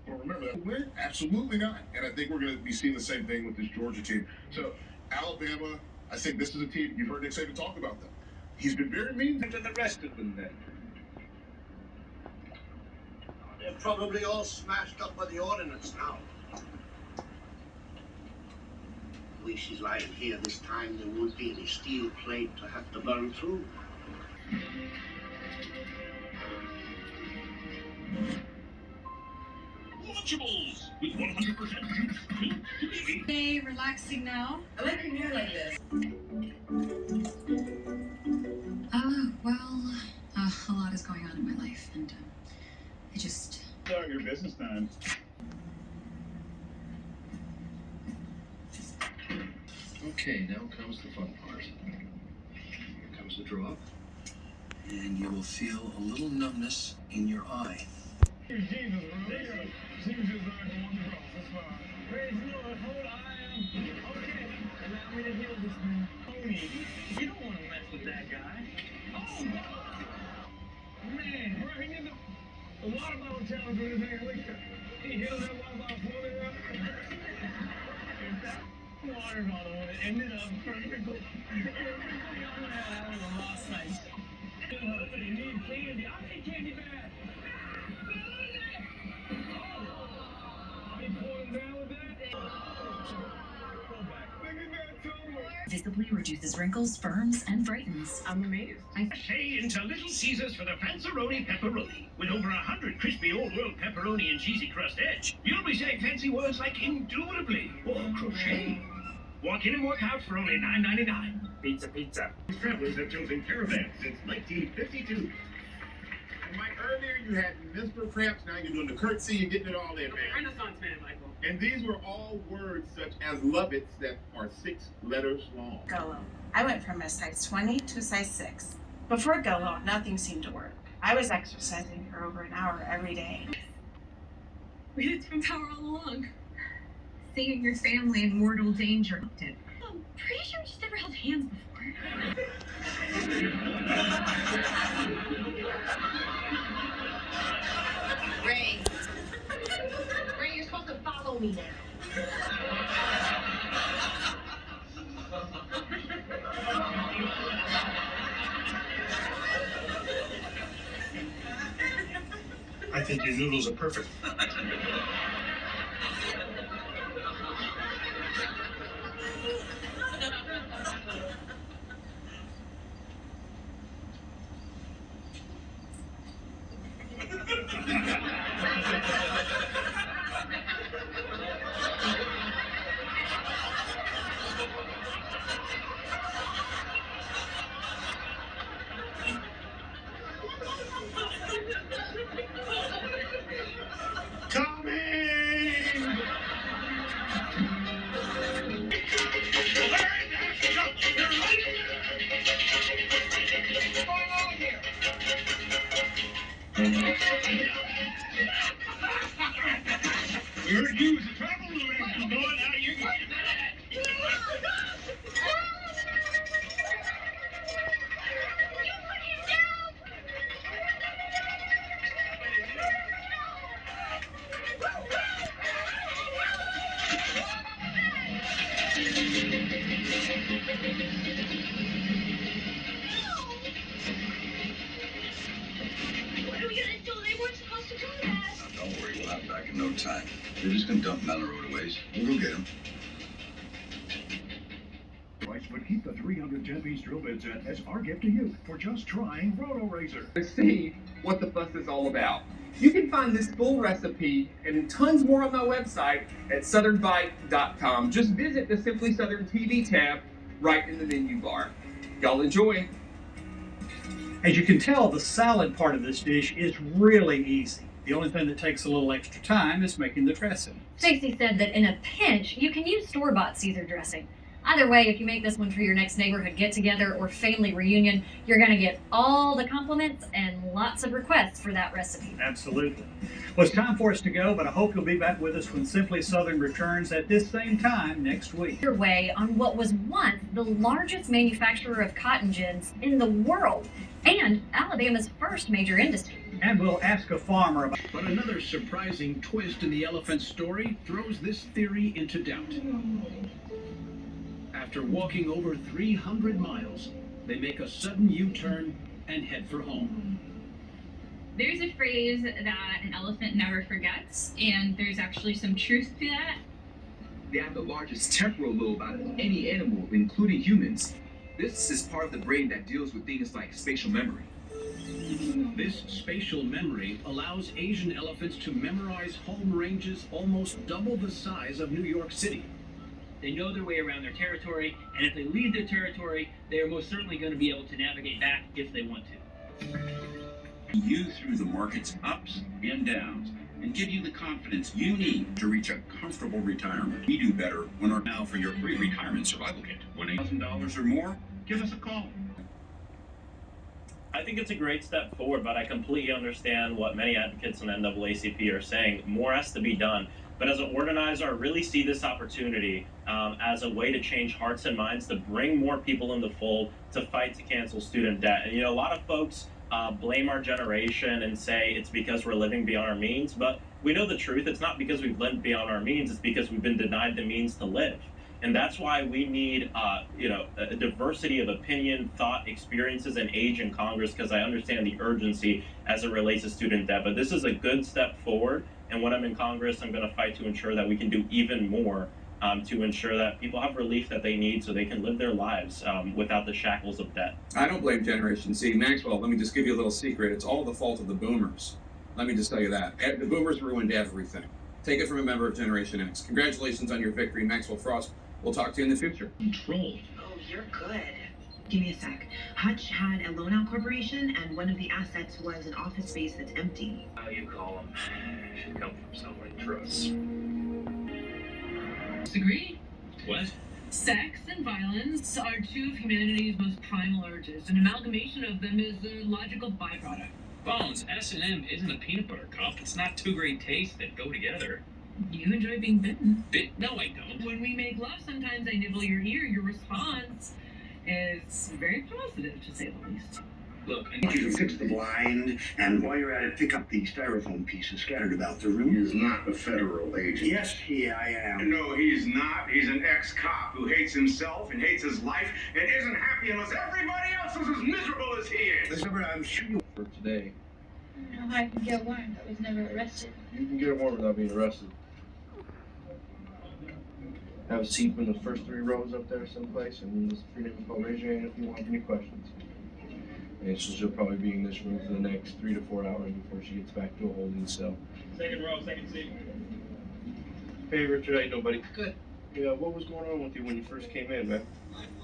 Well, remember that win? Absolutely not. And I think we're going to be seeing the same thing with this Georgia team. So, Alabama, I think this is a team, you've heard Nick Saban talk about them. He's been very mean to the rest of them then. They're probably all smashed up by the ordnance now. The way she's lying here this time, there won't be any steel plate to have to burn through. Lunchables with 100% juice. Hey, relaxing now. I like your hair like this. Well, a lot is going on in my life, and I just... Start your business time. Okay, now comes the fun part. Here comes the drop. And you will feel a little numbness in your eye. Jesus, bro. Jesus is not the one to cross. That's fine. Praise the Lord. Hold on. Okay. Allow me to heal this man. Tony, you don't want to mess with that guy. Oh, man. Bro, he did the water bottle challenge with his hand. Look at he held that water bottle floating around. And that water bottle ended up perfectly. Perfectly on the head. That was a lost night. You need candy. I need candy bad. Visibly reduces wrinkles, firms, and brightens. I'm amazed. Say into Little Caesars for the Fanceroni Pepperoni. With over 100 crispy old world pepperoni and cheesy crust edge, you'll be saying fancy words like indubitably or crochet. Walk in and work out for only $9.99. Pizza, pizza. Travelers have chosen Caravan since 1952. Mike, earlier you had Mr. Cramps, now you're doing the curtsy, you're getting it all in, man. Renaissance man, Michael. And these were all words such as love it's that are 6 letters long. Golo. I went from a size 20 to a size 6. Before Golo, nothing seemed to work. I was exercising for over an hour every day. We had twin power all along. Seeing your family in mortal danger. I'm pretty sure we just never held hands before. Ray. Ray, you're supposed to follow me now. I think your noodles are perfect. You're used to travel directions, going out. You're going. What are we gonna do? They weren't supposed to do that. Don't worry, we'll have him back in no time. They're just gonna dump him down the road a ways. We'll go get him. But keep the 300 10-piece drill bit set as our gift to you for just trying RotoRaiser. To see what the fuss is all about. You can find this full recipe and tons more on my website at southernbite.com. Just visit the Simply Southern TV tab right in the menu bar. Y'all enjoy. As you can tell, the salad part of this dish is really easy. The only thing that takes a little extra time is making the dressing. Stacy said that in a pinch, you can use store-bought Caesar dressing. Either way, if you make this one for your next neighborhood get-together or family reunion, you're going to get all the compliments and lots of requests for that recipe. Absolutely. Well, it's time for us to go, but I hope you'll be back with us when Simply Southern returns at this same time next week. Your way on what was once the largest manufacturer of cotton gins in the world and Alabama's first major industry. And we'll ask a farmer about. But another surprising twist in the elephant story throws this theory into doubt. After walking over 300 miles, they make a sudden U-turn and head for home. There's a phrase that an elephant never forgets, and there's actually some truth to that. They have the largest temporal lobe out of any animal, including humans. This is part of the brain that deals with things like spatial memory. This spatial memory allows Asian elephants to memorize home ranges almost double the size of New York City. They know their way around their territory, and if they leave their territory, they are most certainly going to be able to navigate back if they want to. You through the market's ups and downs and give you the confidence you need to reach a comfortable retirement. We do better when our now for your free retirement survival kit. $1,000 or more, give us a call. I think it's a great step forward, but I completely understand what many advocates in NAACP are saying. More has to be done. But as an organizer, I really see this opportunity as a way to change hearts and minds, to bring more people in the fold, to fight to cancel student debt. And, a lot of folks blame our generation and say it's because we're living beyond our means. But we know the truth. It's not because we've lived beyond our means. It's because we've been denied the means to live. And that's why we need, a diversity of opinion, thought, experiences, and age in Congress, because I understand the urgency as it relates to student debt. But this is a good step forward. And when I'm in Congress, I'm going to fight to ensure that we can do even more to ensure that people have relief that they need so they can live their lives without the shackles of debt. I don't blame Generation Z. Maxwell, let me just give you a little secret. It's all the fault of the boomers. Let me just tell you that. The boomers ruined everything. Take it from a member of Generation X. Congratulations on your victory, Maxwell Frost. We'll talk to you in the future. Control. Oh, you're good. Give me a sec. Hutch had a loan-out corporation, and one of the assets was an office space that's empty. How you call them? Should come from somewhere in trust. Disagree? What? Sex and violence are two of humanity's most primal urges. An amalgamation of them is a logical byproduct. Bones, S&M isn't a peanut butter cup. It's not two great tastes that go together. You enjoy being bitten. No, I don't. When we make love, sometimes I nibble your ear. Your response is very positive, to say the least. Look, I need you to fix the blind, and while you're at it, pick up the styrofoam pieces scattered about the room. He is not a federal agent. Yes, I am. No, he's not. He's an ex-cop who hates himself and hates his life and isn't happy unless everybody else is as miserable as he is. Listen, I'm sure you... For today. I can get a warrant. I was never arrested. You can get a warrant without being arrested. Have a seat in the first 3 rows up there someplace, and this freedom is called. Raise your hand if you have any questions. And she'll probably be in this room for the next 3 to 4 hours before she gets back to a holding cell. Second row, second seat. Hey Richard, how you doing, buddy? Good. Yeah, what was going on with you when you first came in, man?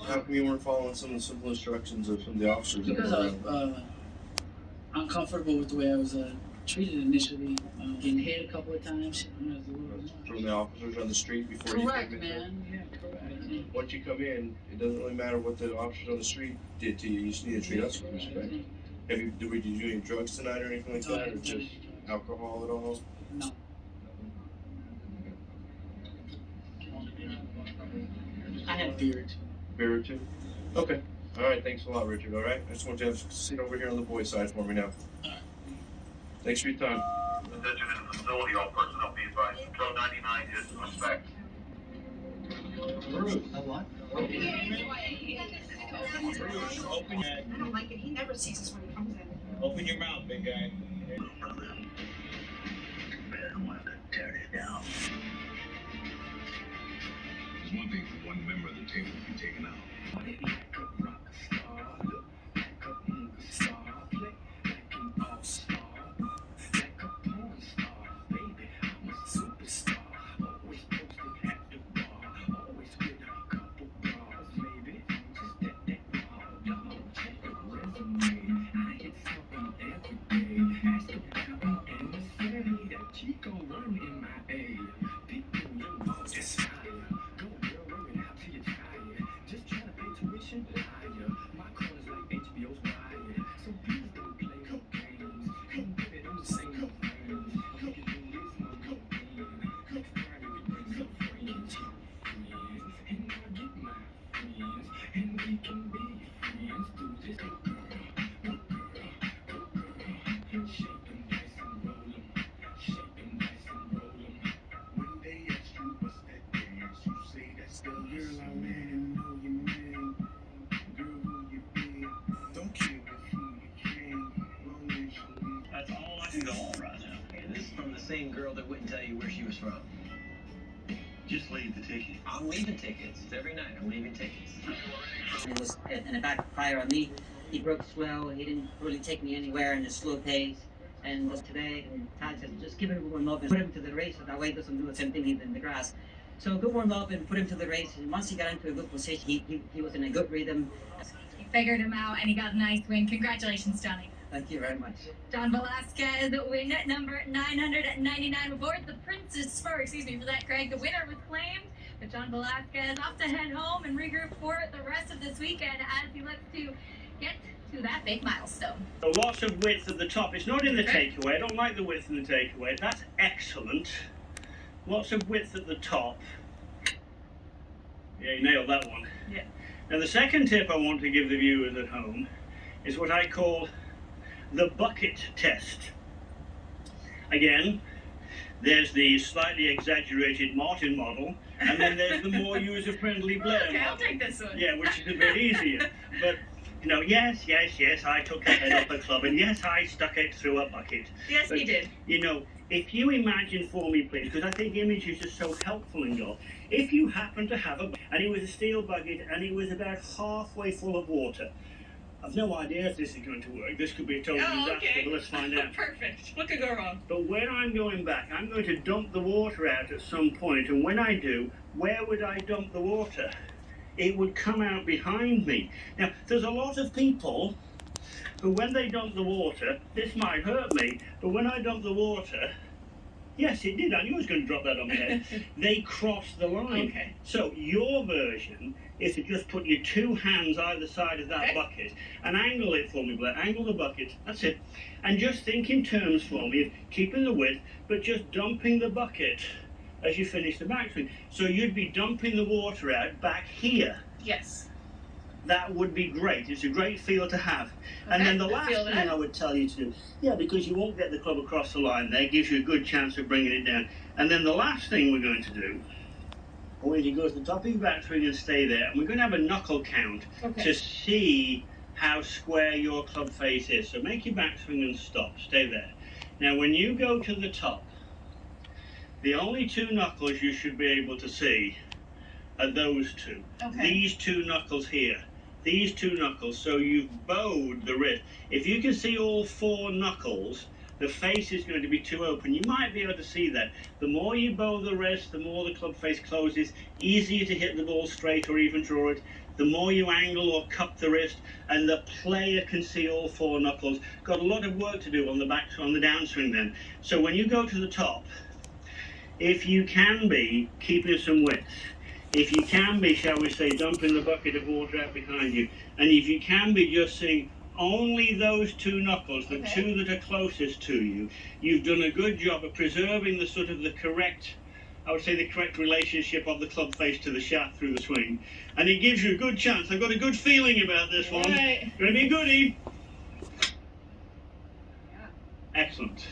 How come you weren't following some of the simple instructions of some of the officers? Because I was uncomfortable with the way I was treated initially. Getting hit a couple of times. From the officers on the street before Correct, you came in? man. Yeah, correct. Once you come in, it doesn't really matter what the officers on the street did to you. You just need to treat us with respect. Did you do any drugs tonight or anything like that, or just alcohol at all? No. I had beer too. Beer or two? Okay. All right. Thanks a lot, Richard. All right. I just want you to sit over here on the boys' side for me now. Thanks for your time. Attention in the facility, all personnel be advised. Code 99 is in respect. Bruce, a what? I don't like it. He never sees us when he comes in. Open your mouth, big guy. Tear it down. There's one thing for one member of the table to be taken out. Just fire. Go girl, run it out till you're tired. question? That's all I can go on right now. And this is from the same girl that wouldn't tell you where she was from. Just leave the ticket. I'm leaving tickets. It's every night. I'm leaving tickets. It was an backfire on me. He broke slow. He didn't really take me anywhere in a slow pace. And today, Todd said, just give him a warm up and put him to the race. So that way he doesn't do the same thing in the grass. So good warm up and put him to the race. And once he got into a good position, he was in a good rhythm. You figured him out and he got a nice win. Congratulations, Johnny. Thank you very much. John Velasquez, win number 999 aboard the Princess Spur. For that, Craig. The winner was claimed, but John Velasquez off to head home and regroup for the rest of this weekend as he looks to get to that big milestone. So lots of width at the top. It's not in the takeaway. I don't like the width in the takeaway. That's excellent. Lots of width at the top. Yeah, you nailed that one. Yeah. Now the second tip I want to give the viewers at home is what I call the bucket test. Again, there's the slightly exaggerated Martin model, and then there's the more user-friendly Blair Okay, model. I'll take this one. Yeah, which is a bit easier. But, you know, yes, I took a head off a club, and yes, I stuck it through a bucket. Yes, But, you did. You know, if you imagine for me, please, because I think images are so helpful in golf, if you happen to have and it was a steel bucket, and it was about halfway full of water, I've no idea if this is going to work. This could be a total disaster, but let's find out. Perfect. What could go wrong? But when I'm going back, I'm going to dump the water out at some point, and when I do, where would I dump the water? It would come out behind me. Now, there's a lot of people who, when they dump the water, this might hurt me, but when I dump the water, yes, it did. I knew I was going to drop that on my head. They cross the line. Okay. So your version is to just put your two hands either side of that bucket and angle it for me, Blair. Angle the bucket. That's it. And just think in terms for me of keeping the width, but just dumping the bucket as you finish the backswing. So you'd be dumping the water out back here. Yes. That would be great. It's a great feel to have. And then the last thing I would tell you to do, because you won't get the club across the line there, gives you a good chance of bringing it down. And then the last thing we're going to do, I want you to go to the top of your backswing and stay there. And we're going to have a knuckle count to see how square your club face is. So make your backswing and stop. Stay there. Now, when you go to the top, the only two knuckles you should be able to see are those two. These two knuckles here. These two knuckles. So you've bowed the wrist. If you can see all four knuckles, the face is going to be too open. You might be able to see that. The more you bow the wrist, the more the club face closes. Easier to hit the ball straight or even draw it. The more you angle or cup the wrist, and the player can see all four knuckles. Got a lot of work to do on the downswing then. So when you go to the top, if you can be keeping some width, if you can be, shall we say, dumping the bucket of water out behind you, and if you can be just seeing only those two knuckles, the two that are closest to you, you've done a good job of preserving the sort of the correct, I would say the correct relationship of the club face to the shaft through the swing. And it gives you a good chance. I've got a good feeling about this one. Going to be a goodie. Excellent.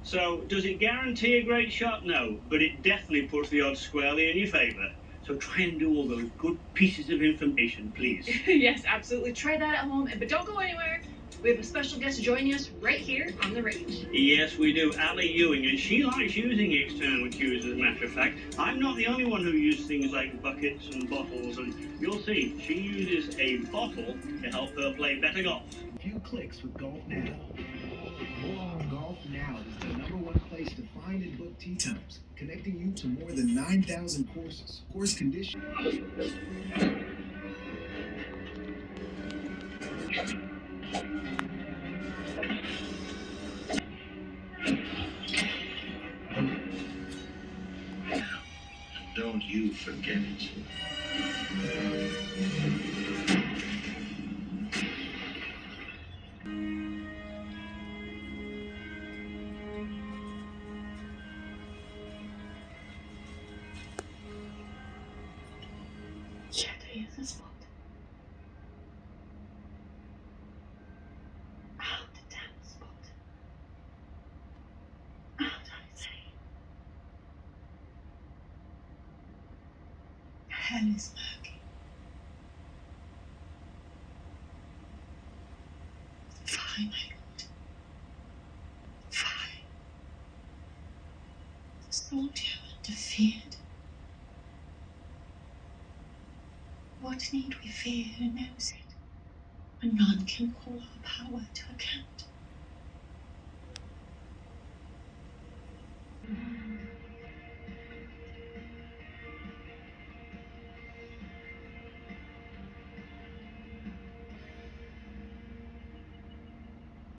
So, does it guarantee a great shot? No, but it definitely puts the odds squarely in your favour. So try and do all those good pieces of information, please. Yes, absolutely. Try that at home, but don't go anywhere. We have a special guest joining us right here on the range. Yes, we do. Ali Ewing, and she likes using external cues, as a matter of fact. I'm not the only one who uses things like buckets and bottles, and you'll see, she uses a bottle to help her play better golf. A few clicks with Golf Now. Golf Now is the #1 place to find and book tee times, connecting you to more than 9,000 courses, course conditions. Don't you forget it. hell is murky. Fie, my lord. Fie. The soldier defeared. What need we fear who knows it, when none can call our power to account?